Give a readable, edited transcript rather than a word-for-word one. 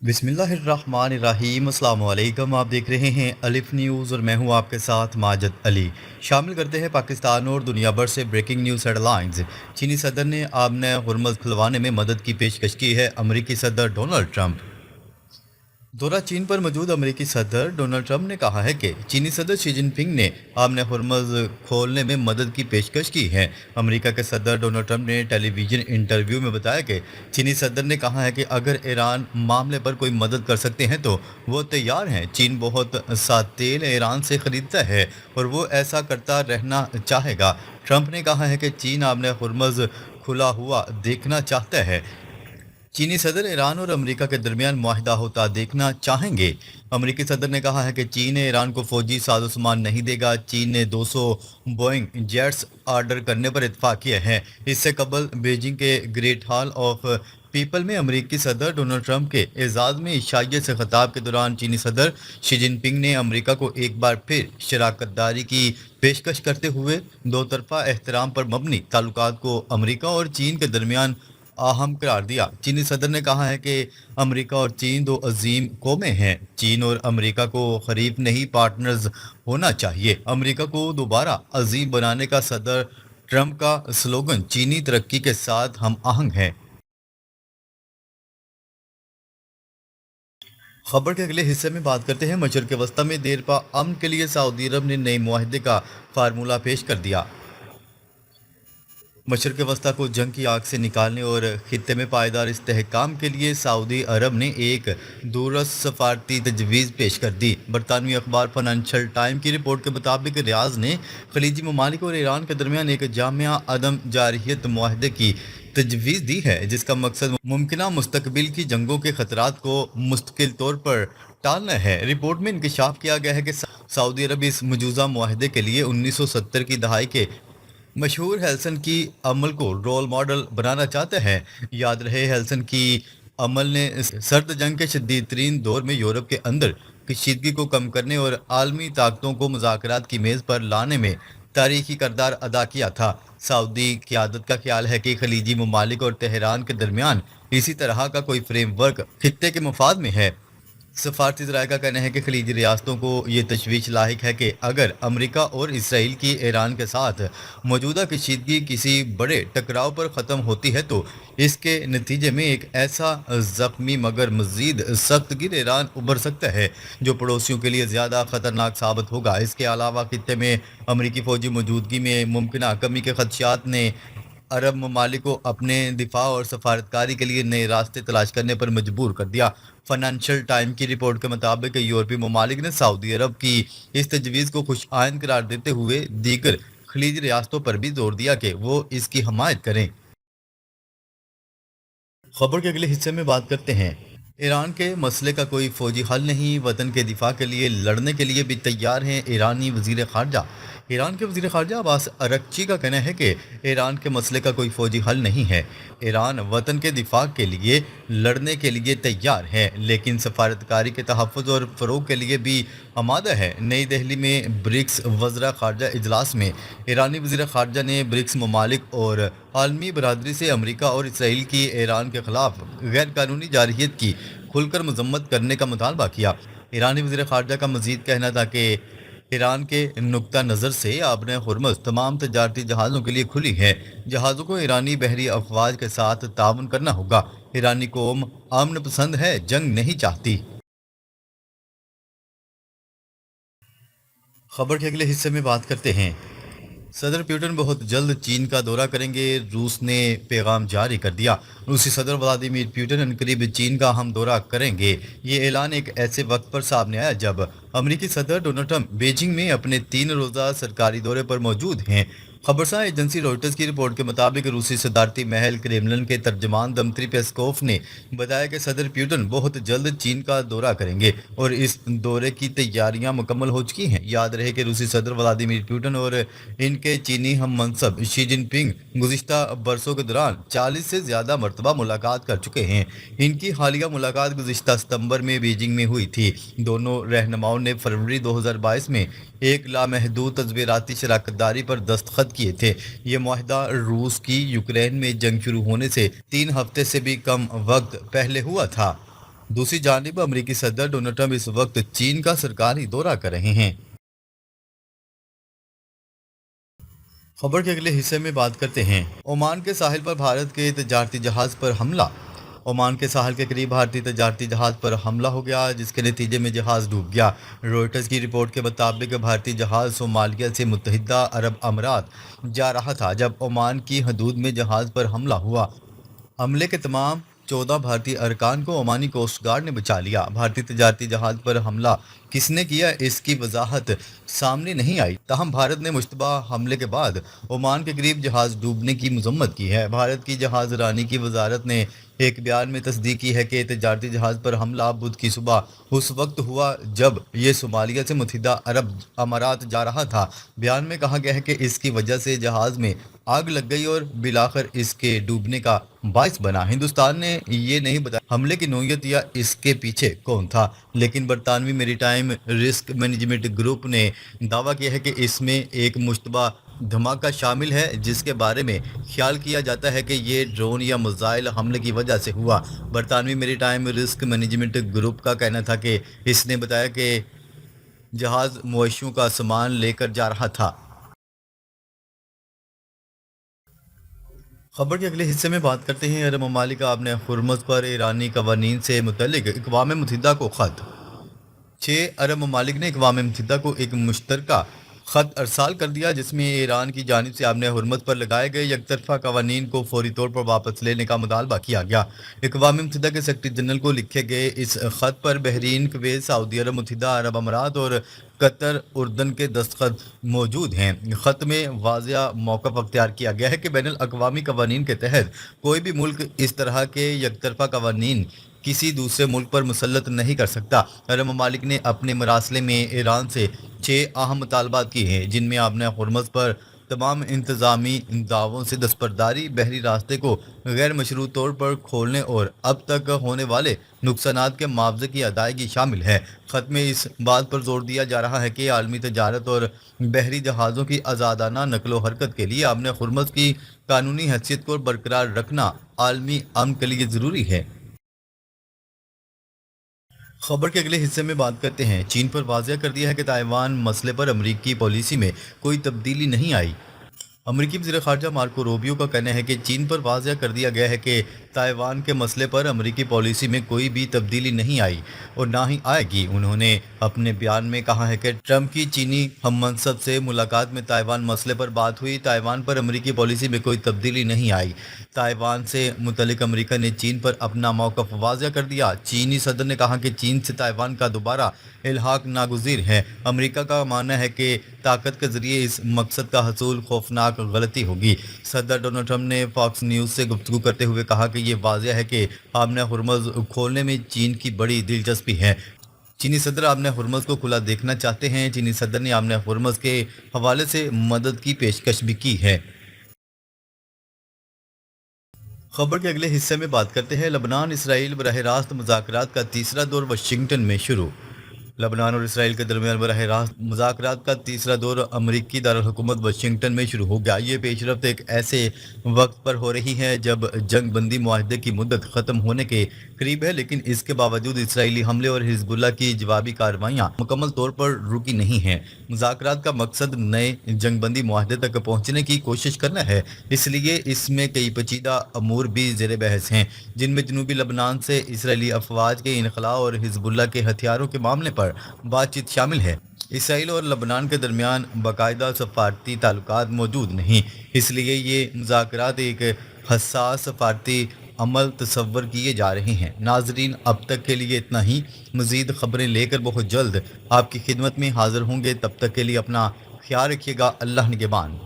बिस्मिल्लाहिर्रहमानिर्रहीम। अस्सलाम वालेकुम। आप देख रहे हैं अलिफ न्यूज़ और मैं हूं आपके साथ माजिद अली। शामिल करते हैं पाकिस्तान और दुनिया भर से ब्रेकिंग न्यूज़ हेडलाइंस। चीनी सदर ने आबने हुर्मुज़ खुलवाने में मदद की पेशकश की है अमरीकी सदर डोनाल्ड ट्रंप। दौरा चीन पर मौजूद अमेरिकी सदर डोनाल्ड ट्रंप ने कहा है कि चीनी सदर शी जिनपिंग ने आमने हुर्मुज़ खोलने में मदद की पेशकश की है। अमेरिका के सदर डोनाल्ड ट्रंप ने टेलीविजन इंटरव्यू में बताया कि चीनी सदर ने कहा है कि अगर ईरान मामले पर कोई मदद कर सकते हैं तो वो तैयार हैं। चीन बहुत सा तेल ईरान से खरीदता है और वो ऐसा करता रहना चाहेगा। ट्रंप ने कहा है कि चीन आमने हुर्मुज़ खुला हुआ देखना चाहता है। चीनी सदर ईरान और अमेरिका के दरमियान मुआहिदा होता देखना चाहेंगे। अमेरिकी सदर ने कहा है कि चीन ईरान को फौजी साजो सामान नहीं देगा। चीन ने 200 बोइंग जेट्स ऑर्डर करने पर इत्फाक किया है। इससे कबल बीजिंग के ग्रेट हॉल ऑफ पीपल में अमेरिकी सदर डोनाल्ड ट्रंप के एजाज में ईशाइयत से खिताब के दौरान चीनी सदर शी जिनपिंग ने अमेरिका को एक बार फिर शराकत दारी की पेशकश करते हुए दो तरफा एहतराम पर मबनी ताल्लुकात को अमेरिका और चीन के दरमियान अहम करार दिया। चीनी सदर ने कहा है कि अमेरिका और चीन दो अजीम कौमें हैं। चीन और अमेरिका को खरीफ नहीं पार्टनर्स होना चाहिए। अमेरिका को दोबारा अजीम बनाने का सदर ट्रंप का स्लोगन चीनी तरक्की के साथ हम आहंग है। खबर के अगले हिस्से में बात करते हैं मशरक़ वस्ती में देर पा अमन के लिए सऊदी अरब ने नए मुआहदे का फार्मूला पेश कर दिया। मशरक़ वस्ती को जंग की आग से निकालने और खित्ते में पायदार इस्तेहकाम के लिए सऊदी अरब ने एक दूरस सफारती तजवीज़ पेश कर दी। बरतानवी अखबार फाइनेंशियल टाइम की रिपोर्ट के मुताबिक रियाज ने खलीजी ममालिक और ईरान के दरमियान एक जामिया अदम जारहियत मुआहदे की तजवीज़ दी है, जिसका मकसद मुमकिना मुस्तकबिल की जंगों के खतरात को मुस्तकिल तौर पर टालना है। रिपोर्ट में इंकशाफ किया गया है कि सऊदी अरब इस मौजूदा मुआहदे के लिए 1970 की दहाई के मशहूर हेल्सन की अमल को रोल मॉडल बनाना चाहता है। याद रहे, हेल्सन की अमल ने सर्द जंग के शदीद तरीन दौर में यूरोप के अंदर कशीदगी को कम करने और आलमी ताकतों को मुज़ाकरात की मेज़ पर लाने में तारीखी किरदार अदा किया था। सऊदी क़यादत का ख्याल है कि खलीजी ममालिक और तेहरान के दरमियान इसी तरह का कोई फ्रेमवर्क खित्ते के मफाद में है। सफारती ज़राए का कहना है कि खलीजी रियासतों को ये तशवीश लाहिक है कि अगर अमेरिका और इसराइल की ईरान के साथ मौजूदा कशीदगी किसी बड़े टकराव पर ख़त्म होती है तो इसके नतीजे में एक ऐसा ज़ख्मी मगर मज़ीद सख्त गिर ईरान उभर सकता है जो पड़ोसियों के लिए ज़्यादा ख़तरनाक साबित होगा। इसके अलावा खित्ते में अमरीकी फ़ौजी मौजूदगी में मुमकिन कमी के खदशात ने अरब ममालिक को अपने दिफा और सफारतकारी के लिए नए रास्ते तलाश करने पर मजबूर कर दिया। फाइनेंशियल टाइम की रिपोर्ट के मुताबिक यूरोपीय ममालिक ने सऊदी अरब की इस तजवीज़ को खुश आइन करार देते हुए दीगर खलीजी रियासतों पर भी जोर दिया कि वो इसकी हमायत करें। खबर के अगले हिस्से में बात करते हैं ईरान के मसले का कोई फौजी हल नहीं, वतन के दिफा के लिए लड़ने के लिए भी तैयार हैं ईरानी वजीर खारजा। ईरान के वजीर खारजा अब्बास अरगची का कहना है कि ईरान के मसले का कोई फौजी हल नहीं है। ईरान वतन के दिफा के लिए लड़ने के लिए तैयार है, लेकिन सफारतकारी के तहफ़्फ़ुज़ और फ़रोग़ के लिए भी आमादा है। नई दिल्ली में ब्रिक्स वज़रा खारजा इजलास में ईरानी वज़ीर खारजा ने ब्रिक्स ममालिक और आलमी बरदरी से अमेरिका और इसराइल की ईरान के ख़िलाफ़ गैर कानूनी जारहियत की खुलकर मजम्मत करने का मुतालबा किया। ईरानी वज़ीर खारजा का मज़ीद कहना था कि ईरान के नुक्ता नज़र से आबने हुर्मुज़ तमाम तजारती जहाज़ों के लिए खुली है। जहाज़ों को ईरानी बहरी अफवाज के साथ ताउन करना होगा। ईरानी कौम अमन पसंद है, जंग नहीं चाहती। खबर के अगले हिस्से में बात करते हैं सदर पुतिन बहुत जल्द चीन का दौरा करेंगे। रूस ने पैगाम जारी कर दिया। रूसी सदर व्लादिमीर पुतिन अनकरीब चीन का हम दौरा करेंगे। ये ऐलान एक ऐसे वक्त पर सामने आया जब अमेरिकी सदर डोनाल्ड ट्रंप बीजिंग में अपने 3 रोज़ा सरकारी दौरे पर मौजूद हैं। खबरसार एजेंसी रॉयटर्स की रिपोर्ट के मुताबिक रूसी सदारती महल क्रेमलिन के तर्जमान दमत्री पेस्कोव ने बताया कि सदर पुतिन बहुत जल्द चीन का दौरा करेंगे और इस दौरे की तैयारियां मुकम्मल हो चुकी हैं। याद रहे कि रूसी सदर व्लादिमीर पुतिन और इनके चीनी हम मनसब शी जिनपिंग गुज़िश्ता बरसों के दौरान 40 से ज़्यादा मरतबा मुलाकात कर चुके हैं। इनकी हालिया मुलाकात गुज़िश्ता सितंबर में बीजिंग में हुई थी। दोनों रहनुमाओं ने फरवरी 2022 में एक लामहदूद तस्वीराती शराकतदारी पर दस्तखत किए थे। ये मुआहदा रूस की यूक्रेन में जंग शुरू होने से 3 हफ्ते से भी कम वक्त पहले हुआ था। दूसरी जानिब अमेरिकी सदर डोनाल्ड ट्रंप इस वक्त चीन का सरकारी दौरा कर रहे हैं। खबर के अगले हिस्से में बात करते हैं। ओमान के साहिल पर भारत के तजारती जहाज पर हमला। ओमान के साहिल के करीब भारतीय तजारती जहाज पर हमला हो गया, जिसके नतीजे में जहाज डूब गया। रॉयटर्स की रिपोर्ट के मुताबिक भारतीय जहाज सोमालिया से मुत्तहिदा अरब अमारात जा रहा था जब ओमान की हदूद में जहाज पर हमला हुआ। हमले के तमाम 14 भारतीय अरकान को ओमानी कोस्ट गार्ड ने बचा लिया। भारतीय तजारती जहाज पर हमला किसने किया, इसकी वजाहत सामने नहीं आई। ताहम भारत ने मुश्तबा हमले के बाद ओमान के करीब जहाज डूबने की मजम्मत की है। भारत की जहाज रानी की वजारत ने एक बयान में तस्दीक की है कि तजारती जहाज पर हमला बुध की सुबह उस वक्त हुआ जब ये सोमालिया से मुत्तहिदा अरब अमारात जा रहा था। बयान में कहा गया है कि इसकी वजह से जहाज में आग लग गई और बिलाखिर इसके डूबने का बाइस बना। हिंदुस्तान ने ये नहीं बताया हमले की नौयत या इसके पीछे कौन था, लेकिन बरतानवी मेरीटाइम रिस्क मैनेजमेंट ग्रुप ने दावा किया है कि इसमें एक मुश्तबा धमाका शामिल है, जिसके बारे में ख्याल किया जाता है कि ये ड्रोन या मिसाइल हमले की वजह से हुआ। बरतानवी मेरीटाइम रिस्क मैनेजमेंट ग्रुप का कहना था कि इसने बताया कि जहाज मवेशियों का सामान लेकर जा रहा था। खबर के अगले हिस्से में बात करते हैं। अरब ममालिक आपने हुर्मुज़ पर ईरानी कवानीन से मुतल्लिक अक़वाम मुत्तहिदा को ख़त। 6 अरब ममालिक ने अक़वाम मुत्तहिदा को एक मुश्तरका ख़त अरसाल कर दिया, जिसमें ईरान की जानिब से आपने हुर्मुज़ पर लगाए गए यकतरफा कवानीन को फौरी तौर पर वापस लेने का मुतालबा किया गया। अक़वाम मुत्तहिदा के सेक्रेटरी जनरल को लिखे गए इस ख़त पर बहरीन, कुवैत, सऊदी अरब, मुत्तहिदा अरब अमारात और कतर, उर्दन के दस्तखत मौजूद हैं। ख़त में वाज़िया मौक़िफ़ अख्तियार किया गया है कि बैनुल अक़वामी कवानीन के तहत कोई भी मुल्क इस तरह के यकतरफा कवानीन किसी दूसरे मुल्क पर मुसल्लत नहीं कर सकता। अरब ममालिक ने अपने मरासले में ईरान से 6 अहम मुतालबात किए हैं, जिनमें आपने हुर्मुज़ पर तमाम इंतज़ामी दावों से दस्तबरदारी, बहरी रास्ते को गैर मशरू तौर पर खोलने और अब तक होने वाले नुकसानात के मुआवजे की अदायगी शामिल है। ख़त में इस बात पर जोर दिया जा रहा है कि आलमी तजारत और बहरी जहाज़ों की आज़ादाना नकलो हरकत के लिए आपने हुर्मुज़ की कानूनी हैसियत को बरकरार रखना आलमी अमन के लिए ज़रूरी है। खबर के अगले हिस्से में बात करते हैं। चीन पर वाज़ेह कर दिया है कि ताइवान मसले पर अमरीकी पॉलिसी में कोई तब्दीली नहीं आई। अमरीकी वज़ीर ख़ारजा मार्को रूबियो का कहना है कि चीन पर वाज़ेह कर दिया गया है कि ताइवान के मसले पर अमरीकी पॉलिसी में कोई भी तब्दीली नहीं आई और ना ही आएगी। उन्होंने अपने बयान में कहा है कि ट्रंप की चीनी हम मनसब से मुलाकात में ताइवान मसले पर बात हुई। ताइवान पर अमरीकी पॉलिसी में कोई तब्दीली नहीं आई। ताइवान से मुतल्लिक अमरीका ने चीन पर अपना मौक़िफ़ वाज़ेह कर दिया। चीनी सदर ने कहा कि चीन से ताइवान का दोबारा इल्हाक नागुज़ीर है। अमरीका का मानना है कि ताकत के ज़रिए इस मकसद का हसूल खौफनाक गलती होगी। सदर डोनाल्ड ट्रंप ने फॉक्स न्यूज़ से गुफ्तगू करते हुए कहा कि ये वाज़ेह है कि आपने हुर्मुज़ खोलने में चीन की बड़ी दिलचस्पी है। चीनी सदर आपने हुर्मुज़ को खुला देखना चाहते हैं। चीनी सदर ने आपने हुर्मुज़ के हवाले से मदद की पेशकश भी की है। खबर के अगले हिस्से में बात करते हैं। लबनान इसराइल बरह रास्त मुज़ाकरात का तीसरा दौर वाशिंगटन में शुरू। लबनान और इसराइल के दरमियान बरह रास्त मुज़ाकरात का तीसरा दौर अमरीकी दारुल-हुकूमत वाशिंगटन में शुरू हो गया। ये पेशरफ्त एक ऐसे वक्त पर हो रही है जब जंग बंदी मुआहदे की मुद्दत ख़त्म होने के करीब है, लेकिन इसके बावजूद इसराइली हमले और हिजबुल्लाह की जवाबी कार्रवाइयाँ मुकम्मल तौर पर रुकी नहीं हैं। मुज़ाकरात का मकसद नए जंग बंदी मुआहदे तक पहुँचने की कोशिश करना है, इसलिए इसमें कई पेचीदा अमूर भी ज़ेर बहस हैं, जिनमें जनूबी लबनान से इसराइली अफवाज के इनखला और हिजबुल्लाह के हथियारों के मामले पर बातचीत शामिल है। इसराइल और लबनान के दरमियान बाकायदा सफारती ताल्लुकात मौजूद नहीं, इसलिए ये मुज़ाकरात एक हसास सफारती अमल तस्वर किए जा रहे हैं। नाजरीन, अब तक के लिए इतना ही। मज़ीद ख़बरें लेकर बहुत जल्द आपकी खिदमत में हाज़िर होंगे। तब तक के लिए अपना ख्याल रखिएगा। अल्लाह निगहबान।